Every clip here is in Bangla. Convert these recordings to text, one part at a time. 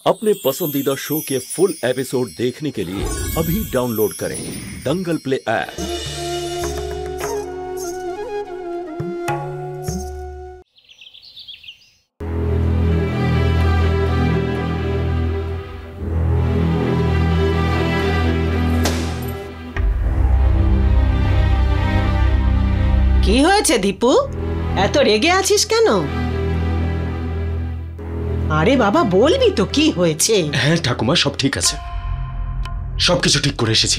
अपने पसंदीदा शो के फुल एपिसोड देखने के लिए अभी डाउनलोड करें दंगल प्ले ऐप। কি হয়েছে দীপু? এত রেগে আছিস কেন? আরে বাবা বলবি তো কি হয়েছে? হ্যাঁ ঠাকুমা, সব ঠিক আছে, সবকিছু ঠিক করে এসেছি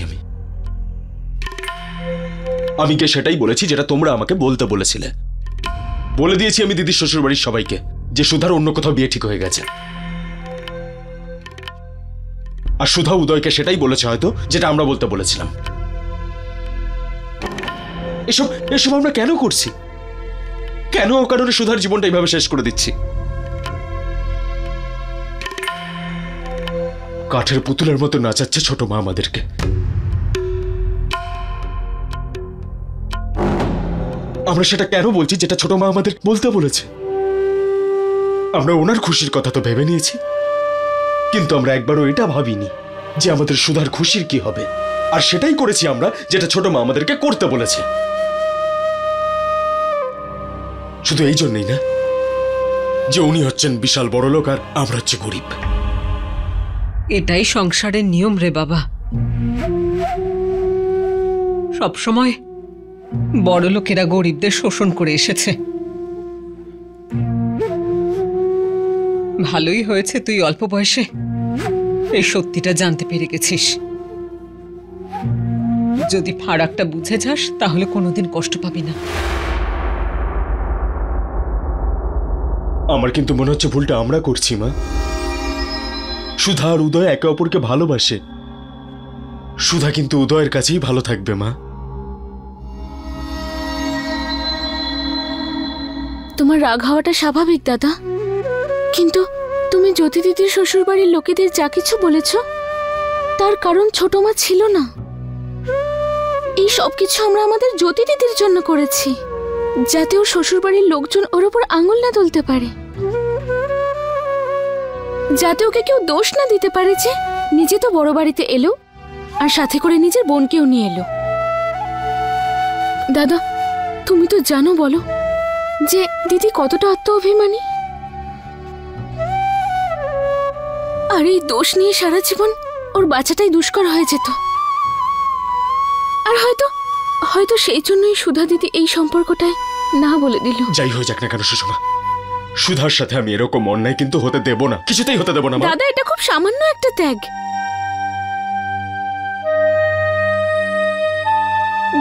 আমি কে সেটাই বলেছি যেটা তোমরা আমাকে বলতে বলেছিলে। বলে দিয়েছি আমি দিদির শ্বশুর বাড়ির সবাইকে যে সুধার অন্য কোথাও বিয়ে ঠিক হয়ে গেছে। আর সুধা উদয়কে সেটাই বলেছে হয়তো যেটা আমরা বলতে বলেছিলাম। এসব এসব আমরা কেন করছি? কেন অকারণে সুধার জীবনটা এইভাবে শেষ করে দিচ্ছি? কাঠের পুতুলের মতো নাচাচ্ছে ছোট মা আমাদেরকে। আমরা সেটা কেন বলছি যেটা ছোট মা আমাদের বলতে বলেছে? আমরা ওনার খুশির কথা তো ভেবে নিয়েছি, কিন্তু আমরা একবারও এটা ভাবিনি যে আমাদের সুধার খুশির কি হবে। আর সেটাই করেছি আমরা যেটা ছোট মা আমাদেরকে করতে বলেছে। শুধু এই জন্যই না যে উনি হচ্ছেন বিশাল বড় লোক আর আমরা হচ্ছে গরিব। এটাই সংসারের নিয়ম রে বাবা। সবসময় বড় লোকেরা গরিবদের শোষণ করে এসেছে। ভালোই হয়েছে তুই অল্প বয়সে এই সত্যিটা জানতে পেরে গেছিস। যদি ফারাকটা বুঝে যাস তাহলে কোনোদিন কষ্ট পাবি না। আমার কিন্তু মনে হচ্ছে ভুলটা আমরা করছি মা। সুধা আর উদয় একে অপরকে ভালোবাসে। সুধা কিন্তু উদয়ের কাছেই ভালো থাকবে মা। তোমার রাগ হওয়াটা স্বাভাবিক দাদা, কিন্তু তুমি জ্যোতি দিদির শ্বশুর বাড়ির লোকেদের যা কিছু বলেছ তার কারণ ছোট মা ছিল না। এই সব কিছু আমরা আমাদের জ্যোতি দিদির জন্য করেছি, যাতে ওর শ্বশুর বাড়ির লোকজন ওর উপর আঙুল না তুলতে পারে, যাতে ওকে কেউ দোষ না দিতে পারে যে নিজে তো বড় বাড়িতে এলো আর সাথে করে নিজের বোনকেও নিয়ে এলো। দাদা তুমি তো জানো বলো যে দিদি কতটা আত্ম অভিমানী, আর এই দোষ নিয়ে সারা জীবন ওর বাচ্চাটাই দুষ্কর হয়ে যেত। আর হয়তো হয়তো সেই জন্যই সুধা দিদি এই সম্পর্কটায় না বলে দিল। যাই হয়ে যাক না কেন সুষমা, সুধার সাথে আমি এরকম অন্যায় কিন্তু হতে দেব না, কিছুতেই হতে দেব না। দাদা এটা খুব সামান্য একটা ত্যাগ।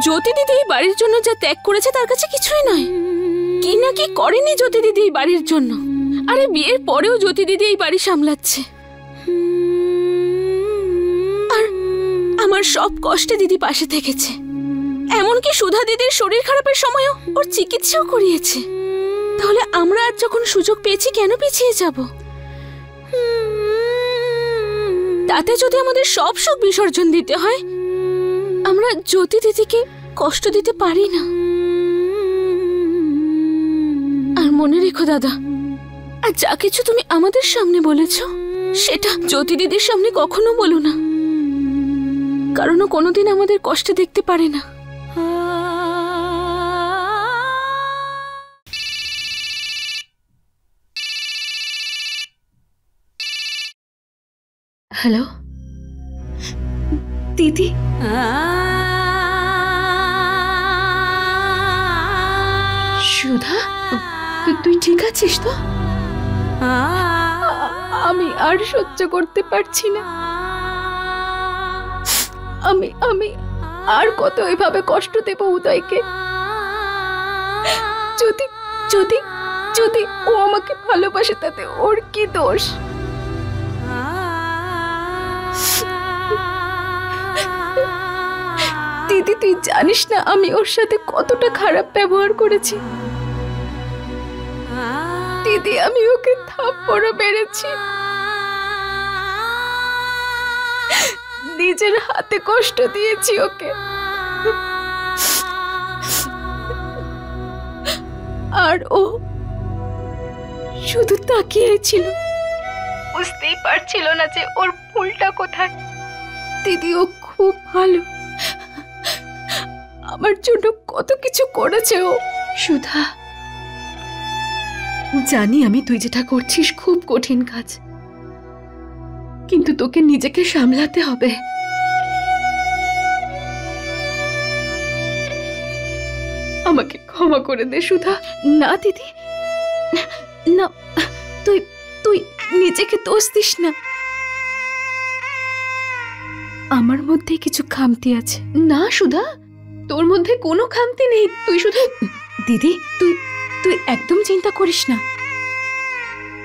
জ্যোতি দিদি এই বাড়ির জন্য যা ত্যাগ করেছে তার কাছে কিছুই নয়। কি না কি করেনি জ্যোতি দিদি এই বাড়ির জন্য। আরে বিয়ের পরেও জ্যোতি দিদি এই বাড়ি সামলাচ্ছে, আর আমার সব কষ্টে দিদি পাশে থেকেছে। এমনকি সুধা দিদির শরীর খারাপের সময়ও ওর চিকিৎসাও করিয়েছে। তাহলে আমরা আজ যখন সুযোগ পেয়েছি কেন পিছিয়ে যাব? তাতে যদি আমাদের সব সুখ বিসর্জন দিতে হয়, আমরা জ্যোতি দিদিকে কষ্ট দিতে পারি না। আর মনে রেখো দাদা, আর যা কিছু তুমি আমাদের সামনে বলেছ সেটা জ্যোতি দিদির সামনে কখনো বলো না, কারণ ও কোনোদিন আমাদের কষ্টে দেখতে পারে না। হ্যালো দিদি, সুধা তুই ঠিক আছিস তো? আমি আর সহ্য করতে পারছি না। আমি আর কত এভাবে কষ্ট দেব উদয়কে? যদি যদি যদি ও আমাকে ভালোবাসে তাতে ওর কি দোষ? দিদি তুই জানিস না আমি ওর সাথে কতটা খারাপ ব্যবহার করেছি। দিদি আমি ওকে থাপ্পড়ও মেরেছি, নিজের হাতে কষ্ট দিয়েছি ওকে। আর ও শুধু তাকিয়েছিল বুঝতেই পারছিল না যে ওর ভুলটা কোথায়। দিদিও খুব ভালো, আমার জন্য কত কিছু করেছে ও। সুধা, জানি আমি তুই যেটা করছিস খুব কঠিন কাজ, কিন্তু তোকে নিজেকে সামলাতে হবে। আমাকে ক্ষমা করে দে সুধা। না দিদি, না, তুই তুই নিজেকে দোষ দিস না। আমার মধ্যে কিছু খামতি আছে। না সুধা, তোর মধ্যে কোনো খামতি নেই। তুই শুধু দিদি, তুই তুই একদম চিন্তা করিস না।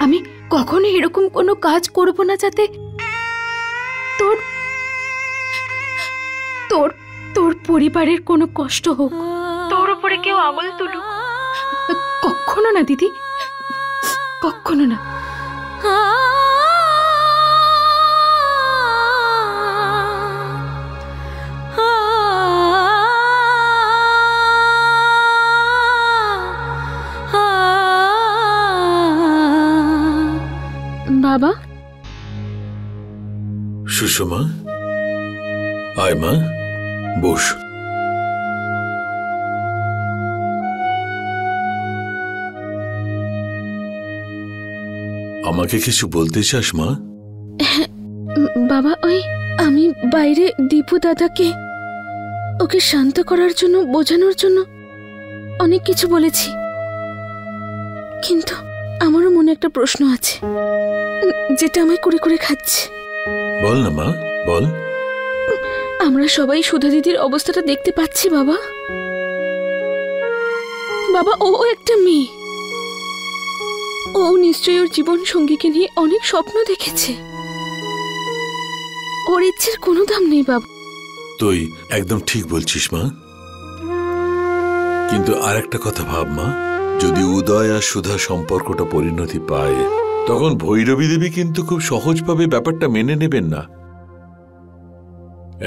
আমি কখনো এরকম কোনো কাজ করব না যাতে তোর তোর তোর পরিবারের কোনো কষ্ট হোক, তোর উপরে কেউ আঙুল তুলুক। কখনো না দিদি, কখনো না। বাবা, সুষমা, আয় মা, বস। আমাকে কিছু বলতে চাস মা? বাবা, ওই আমি বাইরে দীপু দাদাকে ওকে শান্ত করার জন্য, বোঝানোর জন্য অনেক কিছু বলেছি, কিন্তু আমারও মনে একটা প্রশ্ন আছে যেটা আমায় করে করে খাচ্ছে। বল না মা, বল। আমরা সবাই সুধা দিদির অবস্থাটা দেখতে পাচ্ছি বাবা। বাবা, ও একটা মেয়ে, ও নিশ্চয়ই ওর জীবন সঙ্গীকে নিয়ে অনেক স্বপ্ন দেখেছে। ওর ইচ্ছের কোনো দাম নেই বাবা। তুই একদম ঠিক বলছিস মা, কিন্তু আর একটা কথা ভাব মা, যদি উদয় আর সুধা সম্পর্কটা পরিণতি পায়, তখন ভৈরবী দেবী কিন্তু খুব সহজভাবে ব্যাপারটা মেনে নেবেন না।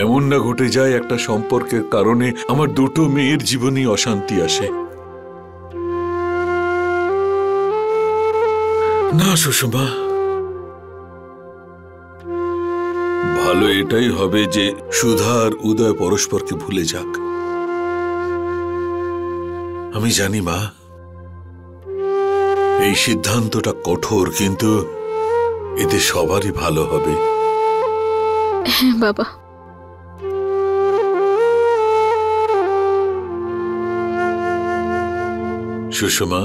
এমন না ঘটে যায় একটা সম্পর্কের কারণে আমার দুটো মেয়ের জীবনে অশান্তি আসে। না সুষমা, ভালো এটাই হবে যে সুধা আর উদয় পরস্পরকে ভুলে যাক। আমি জানি মা, এই সিদ্ধান্তটা কঠোর, কিন্তু এতে সবারই ভালো হবে। হ্যাঁ বাবা। সুষমা,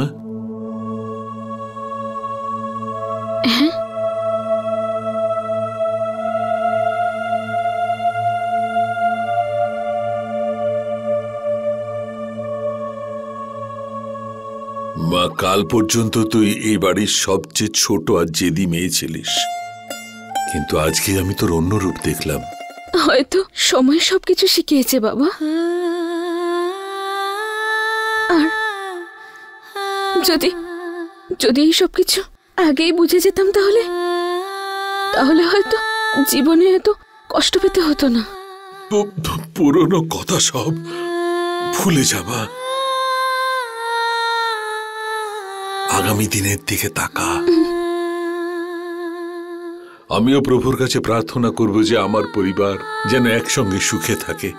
মা, কাল পর্যন্ত তুই এই বাড়ির সবচেয়ে ছোট আর জেদি মেয়ে ছিলিস, কিন্তু আজকে আমি তোর অন্য রূপ দেখলাম। হয়তো সময় সবকিছু শিখিয়েছে বাবা। আর যদি যদি এই সবকিছু আগেই বুঝে যেতাম, তাহলে তাহলে হয়তো জীবনে এত কষ্ট পেতে হতো না। পুরনো কথা সব ভুলে যাবা, আগামী দিনের দিকে তাকা। আমিও প্রভুর কাছে প্রার্থনা করব যে আমার পরিবার যেন একসঙ্গে সুখে থাকে।